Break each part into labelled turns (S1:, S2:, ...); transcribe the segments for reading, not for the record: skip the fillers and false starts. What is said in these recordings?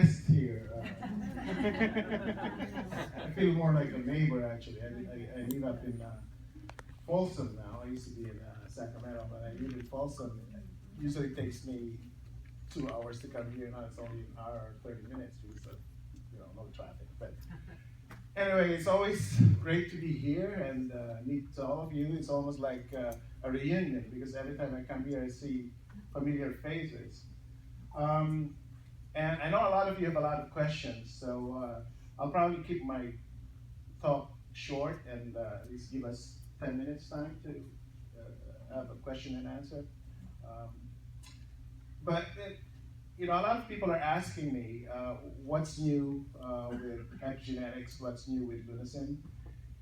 S1: guest here. I feel more like a neighbor actually. I live up in Folsom now. I used to be in Sacramento, but I live in Folsom. It usually takes me 2 hours to come here. Now it's only an hour or 30 minutes because of, no traffic. But anyway, it's always great to be here and meet all of you. It's almost like a reunion because every time I come here, I see familiar faces. And I know a lot of you have a lot of questions, so I'll probably keep my talk short and at least give us 10 minutes time to have a question and answer. But a lot of people are asking me what's new with epigenetics, what's new with Lunasin,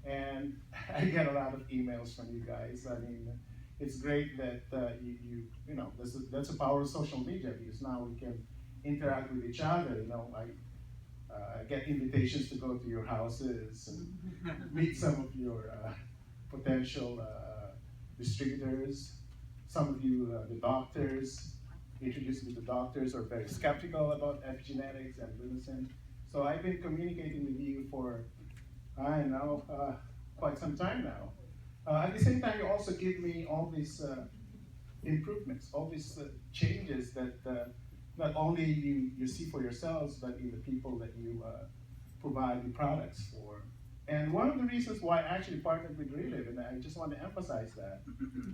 S1: and I get a lot of emails from you guys. I mean, it's great that that's a power of social media because now we can interact with each other. I get invitations to go to your houses and meet some of your potential distributors. Some of you, the doctors, introduce me to doctors are very skeptical about epigenetics and Lunasin. So I've been communicating with you for, quite some time now. At the same time, you also give me all these improvements, all these changes that not only you see for yourselves, but in the people that you provide the products for. And one of the reasons why I actually partnered with Reliv, and I just want to emphasize that,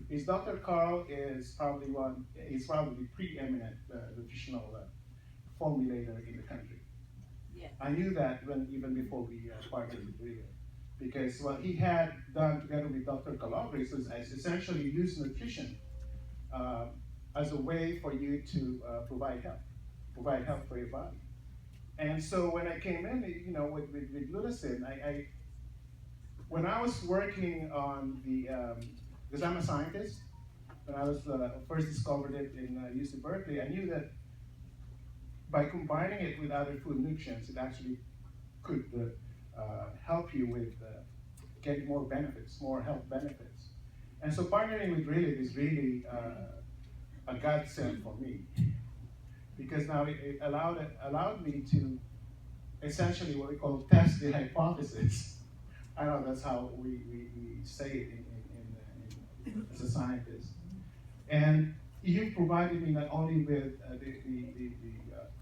S1: is Dr. Carl is probably the preeminent nutritional formulator in the country.
S2: Yes.
S1: I knew that even before we partnered with Reliv, because what he had done together with Dr. Galvez was essentially use nutrition as a way for you to provide health for your body. And so when I came in, with Lunasin, when I was working on because I'm a scientist, when I was first discovered it in UC Berkeley, I knew that by combining it with other food nutrients, it actually could help you with getting more benefits, more health benefits. And so partnering with Reliv is really a godsend for me, because now it allowed me to essentially what we call test the hypothesis. I know that's how we say it as a scientist. And you provided me not only with the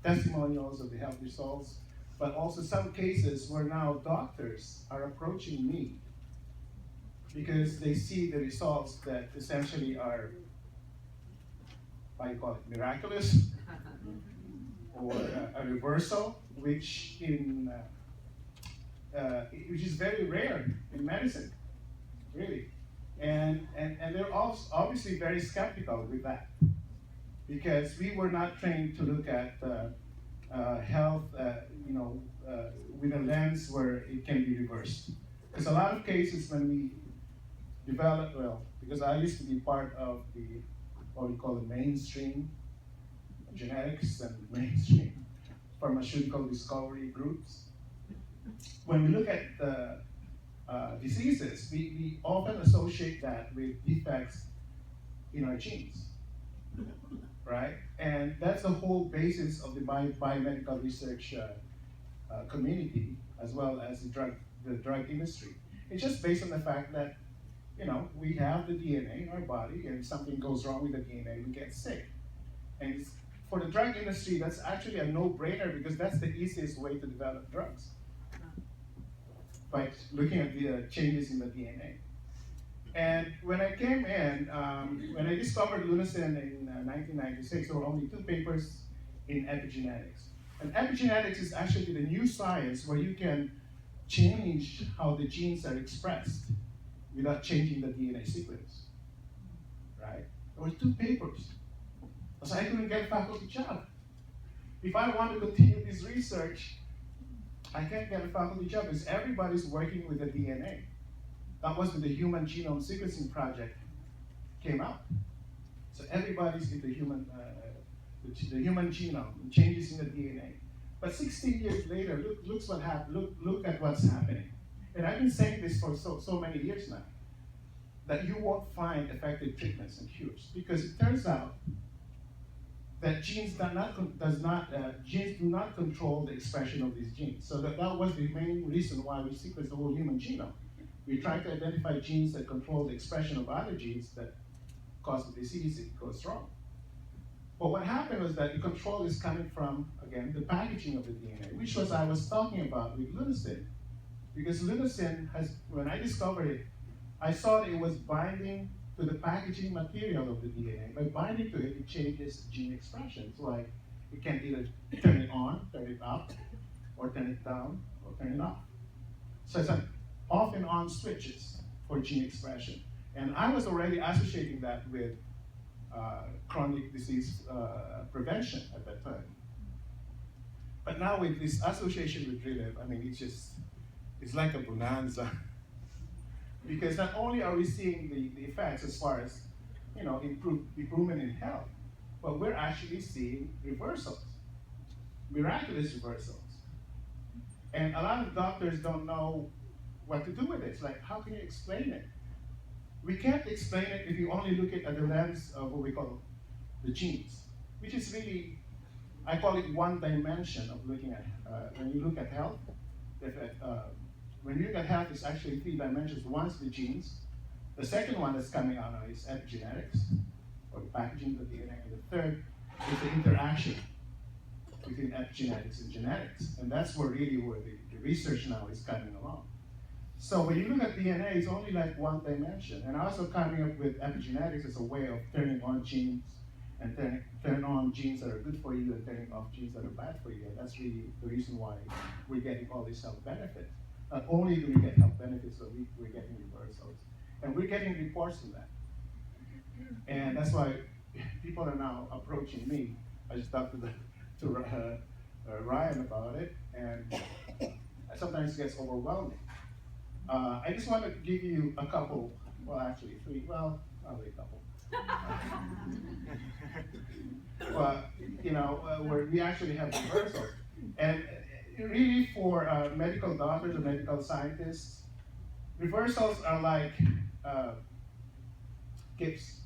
S1: testimonials of the health results, but also some cases where now doctors are approaching me because they see the results that essentially are, miraculous, or a reversal, which is very rare in medicine, really. And they're obviously very skeptical with that, because we were not trained to look at health, with a lens where it can be reversed. Because a lot of cases when we develop, because I used to be part of what we call the mainstream genetics and mainstream pharmaceutical discovery groups. When we look at the diseases, we often associate that with defects in our genes, right? And that's the whole basis of the biomedical research community, as well as the drug industry. It's just based on the fact that, we have the DNA in our body, and if something goes wrong with the DNA, we get sick. And for the drug industry, that's actually a no-brainer, because that's the easiest way to develop drugs, by looking at the changes in the DNA. And when I came in, when I discovered Lunasin in 1996, there were only 2 papers in epigenetics. And epigenetics is actually the new science where you can change how the genes are expressed without changing the DNA sequence, right? There were 2 papers. So I couldn't get a faculty job. If I want to continue this research, I can't get a faculty job because everybody's working with the DNA. That was when the Human Genome Sequencing Project came out. So everybody's in the human genome, changes in the DNA. But 16 years later, look at what's happening. And I've been saying this for so many years now, that you won't find effective treatments and cures, because it turns out that genes genes do not control the expression of these genes. So that was the main reason why we sequenced the whole human genome. We tried to identify genes that control the expression of other genes that cause the disease if it goes wrong. But what happened was that the control is coming from, again, the packaging of the DNA, which was I was talking about with Lunasin. Because Lunasin when I discovered it, I saw that it was binding to the packaging material of the DNA. By binding to it, it changes gene expression. So like, it can either turn it on, turn it up, or turn it down, or turn it off. So it's an off and on switches for gene expression. And I was already associating that with chronic disease prevention at that time. But now with this association with Reliv, I mean, it's like a bonanza. Because not only are we seeing the effects as far as, improvement in health, but we're actually seeing reversals, miraculous reversals. And a lot of doctors don't know what to do with it. It's like, how can you explain it? We can't explain it if you only look at the lens of what we call the genes, which is really, I call it one dimension of looking at, when you look at health, when you look at health, it's actually three dimensions. One is the genes. The second one that's coming out now is epigenetics, or the packaging of the DNA. And the third is the interaction between epigenetics and genetics. And that's where the research now is coming along. So when you look at DNA, it's only like one dimension. And also coming up with epigenetics as a way of turning on genes and turn on genes that are good for you and turning off genes that are bad for you. And that's really the reason why we're getting all these health benefits. Not only do we get health benefits, but we're getting reversals. And we're getting reports of that. And that's why people are now approaching me. I just talked to Ryan about it, and sometimes it gets overwhelming. I just want to give you a couple, well actually three, well, probably a couple. Where we actually have reversals. And really for medical doctors or medical scientists, reversals are like gifts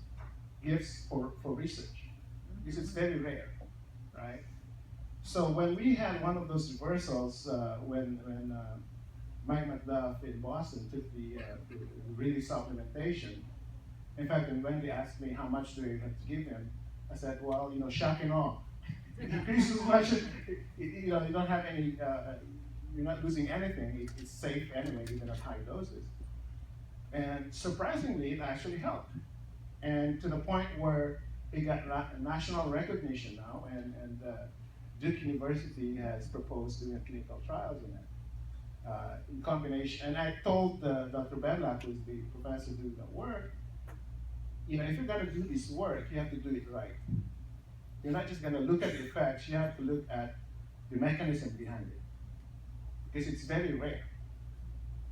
S1: for research, because it's very rare, right? So when we had one of those reversals, when Mike McDuff in Boston took the really supplementation, in fact, when Wendy asked me how much do we have to give him, I said, well, shock and awe. Increase as much, you don't have any, you're not losing anything. It's safe anyway, even at high doses. And surprisingly, it actually helped. And to the point where it got national recognition now, and Duke University has proposed doing clinical trials in it. In combination, and I told Dr. Bedlack, who's the professor doing the work, if you're going to do this work, you have to do it right. You're not just going to look at the effects, you have to look at the mechanism behind it. Because it's very rare.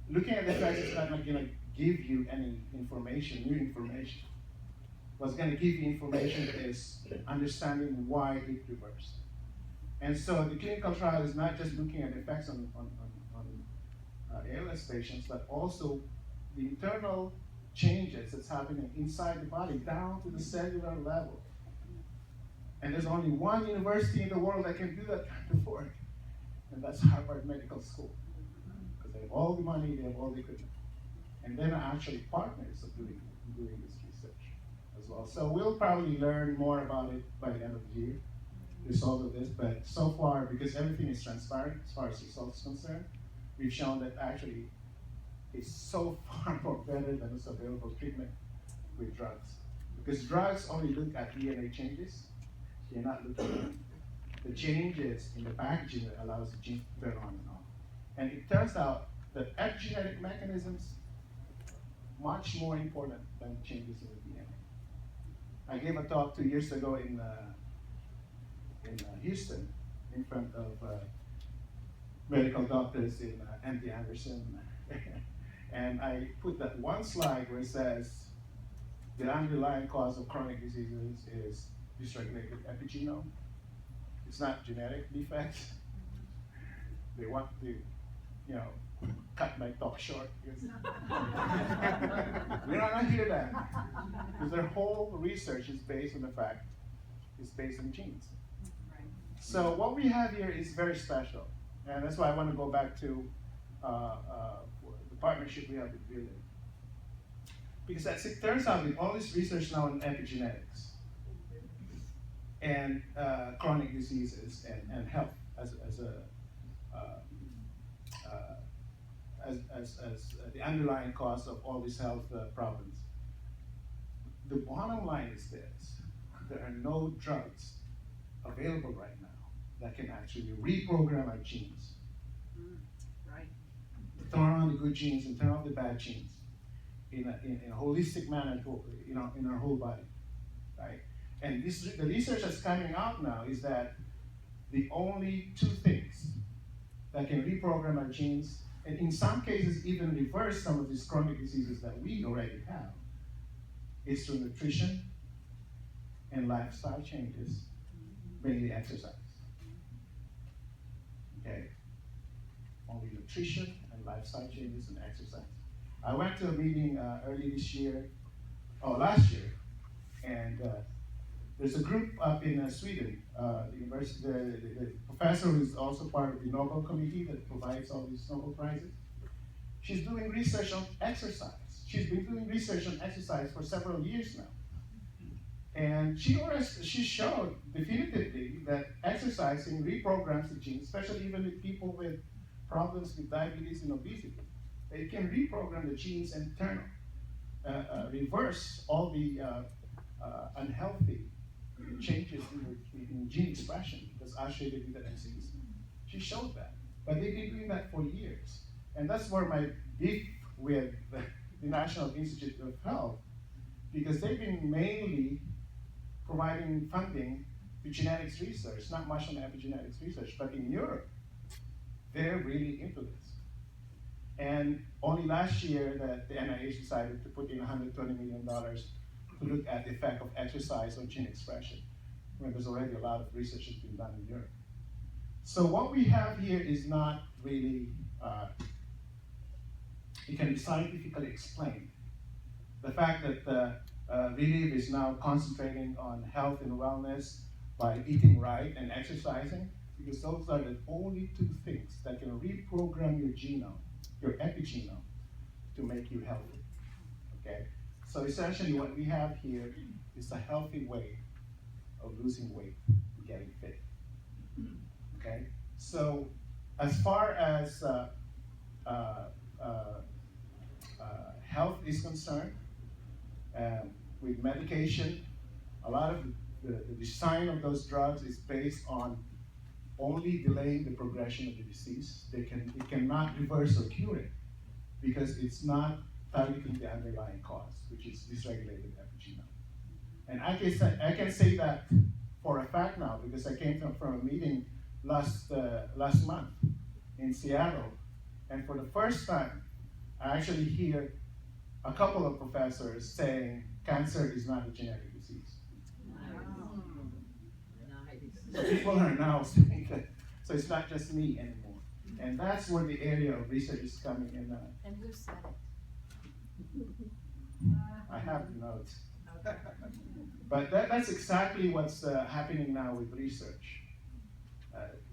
S1: Looking at the effects is not going to give you any information, new information. What's going to give you information is understanding why it reversed. And so the clinical trial is not just looking at effects on ALS patients, but also the internal changes that's happening inside the body, down to the cellular level. And there's only one university in the world that can do that kind of work, and that's Harvard Medical School. Because they have all the money, they have all the equipment. And they're actually partners of doing this research as well. So we'll probably learn more about it by the end of the year, the result of this, but so far, because everything is transparent as far as results are concerned, we've shown that actually it's so far more better than what's available treatment with drugs. Because drugs only look at DNA changes, you're not looking at the changes in the packaging that allows the gene to turn on and off. And it turns out that epigenetic mechanisms much more important than changes in the DNA. I gave a talk 2 years ago in Houston in front of medical doctors in MD Anderson. And I put that one slide where it says the underlying cause of chronic diseases is dysregulated epigenome. It's not genetic defects. They want to, cut my talk short. We don't hear that. Because their whole research is based on the fact is based on genes. So what we have here is very special, and that's why I want to go back to the partnership we have with Reliv. Because as it turns out, with all this research now in epigenetics and chronic diseases and health as the underlying cause of all these health problems, the bottom line is this: there are no drugs available right now that can actually reprogram our genes.
S2: Right.
S1: Turn on the good genes and turn off the bad genes in a holistic manner, in our whole body, right? And the research that's coming out now is that the only two things that can reprogram our genes, and in some cases even reverse some of these chronic diseases that we already have, is through nutrition and lifestyle changes, mainly exercise. Okay? Only nutrition and lifestyle changes and exercise. I went to a meeting early last year, and there's a group up in Sweden, the university, the professor who is also part of the Nobel Committee that provides all these Nobel Prizes. She's doing research on exercise. She's been doing research on exercise for several years now. And she showed definitively that exercising reprograms the genes, especially even with people with problems with diabetes and obesity. They can reprogram the genes and reverse all the unhealthy changes in gene expression that's associated with the disease. She showed that. But they've been doing that for years. And that's where my beef with the National Institute of Health, because they've been mainly providing funding to genetics research, not much on epigenetics research, but in Europe, they're really into this. And only last year that the NIH decided to put in $120 million to look at the effect of exercise on gene expression, when there's already a lot of research that's been done in Europe. So what we have here is not really, it can be scientifically explained. The fact that Reliv is now concentrating on health and wellness by eating right and exercising, because those are the only two things that can reprogram your genome, your epigenome, to make you healthy, okay? So essentially what we have here is a healthy way of losing weight and getting fit, okay? So as far as health is concerned, with medication, a lot of the design of those drugs is based on only delaying the progression of the disease. It cannot reverse or cure it because it's not targeting the underlying cause, which is dysregulated epigenome. And I can say that for a fact now because I came from a meeting last month in Seattle, and for the first time, I actually hear a couple of professors saying cancer is not a genetic disease. So people are now saying that, so it's not just me anymore. And that's where the area of research is coming in.
S2: And who said it?
S1: I have notes. But that's exactly what's happening now with research.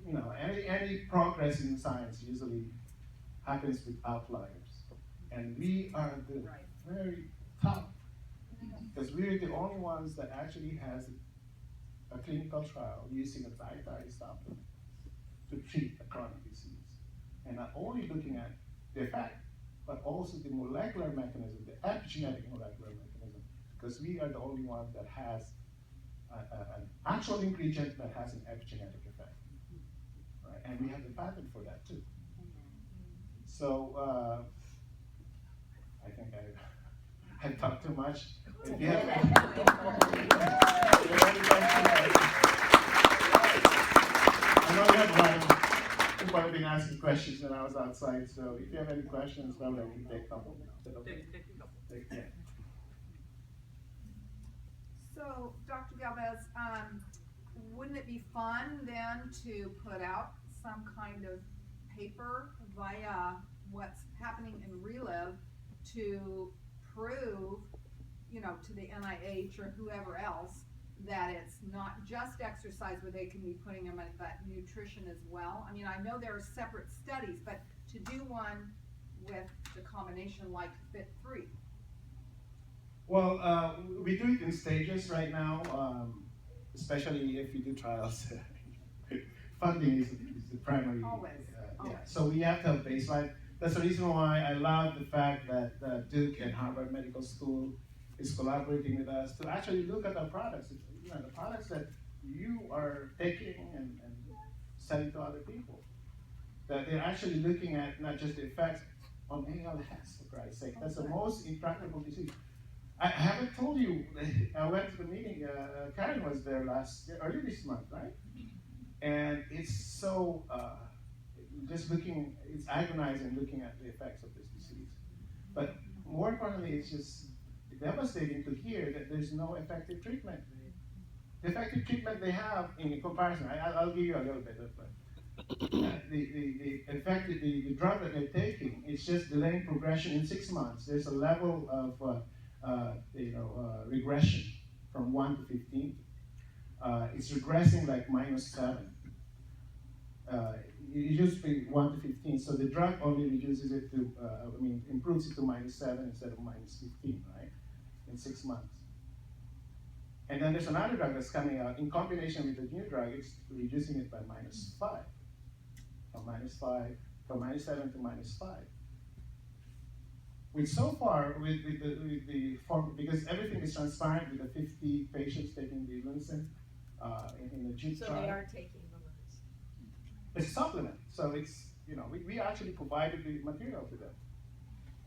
S1: Any progress in science usually happens with outliers. And we are the very top, because we're the only ones that actually has a clinical trial using a dietary supplement to treat a chronic disease. And not only looking at the effect, but also the molecular mechanism, the epigenetic molecular mechanism, because we are the only one that has an actual ingredient that has an epigenetic effect. Right? And we have the patent for that too. So I think I've talked too much. If you have any questions, I know you have a lot of people have been asking questions when I was outside, so if you have any questions, well, I can take a couple. Yeah.
S3: So, Dr. Galvez, wouldn't it be fun then to put out some kind of paper via what's happening in Reliv to prove, to the NIH or whoever else that it's not just exercise, but they can be putting them at that nutrition as well? I mean, I know there are separate studies, but to do one with the combination like Fit3.
S1: Well, we do it in stages right now, especially if we do trials. Funding is the primary.
S3: Always.
S1: Yeah. So we have to have baseline. That's the reason why I love the fact that Duke and Harvard Medical School is collaborating with us to actually look at our products. You know, the products that you are taking and selling to other people. That they're actually looking at not just the effects on ALS, for Christ's sake. That's the most intractable disease. I haven't told you, I went to the meeting, Karen was there early this month, right? And it's so, it's agonizing looking at the effects of this disease. But more importantly, it's just devastating to hear that there's no effective treatment. The effective treatment they have in comparison, I'll give you a little bit of the drug that they're taking, it's just delaying progression in 6 months. There's a level of regression from 1 to 15. It's regressing like -7. It used to be 1 to 15, so the drug only reduces it to, improves it to -7 instead of -15, right? In 6 months. And then there's another drug that's coming out in combination with the new drug. It's reducing it by -5, from -7 to -5. With so far, because everything is transparent with the 50 patients taking the Lunasin in the JIT
S2: So
S1: trial.
S2: they are taking the Lunasin.
S1: It's a supplement, so it's, we actually provided the material to them.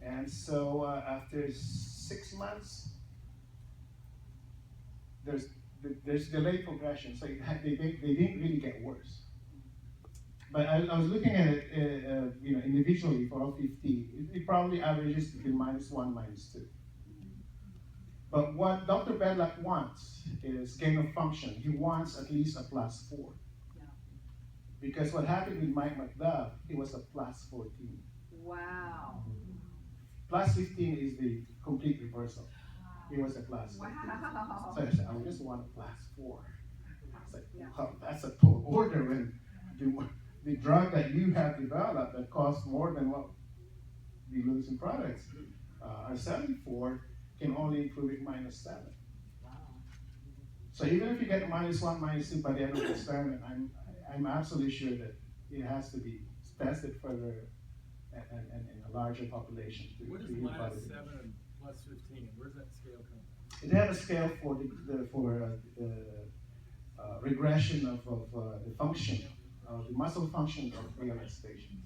S1: And so after 6 months, there's delayed progression, so they didn't really get worse. But I was looking at it, individually for all 50. It probably averages between -1, -2. But what Dr. Bedlack wants is gain of function. He wants at least a +4.
S2: Yeah.
S1: Because what happened with Mike McDuff, it was a +14.
S3: Wow.
S1: +15 is the complete reversal. It was a +15.
S3: Wow.
S1: So I said, I just want a +4. It's like,
S3: Yeah.
S1: wow, that's a tall order when the drug that you have developed that costs more than what the Lunasin products are selling for can only improve it -7.
S2: Wow.
S1: So even if you get -1, -2 by the end of the experiment, I'm absolutely sure that it has to be tested further and in a larger population.
S4: What is
S1: to
S4: -7 and +15? Where's that scale come from?
S1: They have a scale for the regression of the function, the muscle function of ALS patients.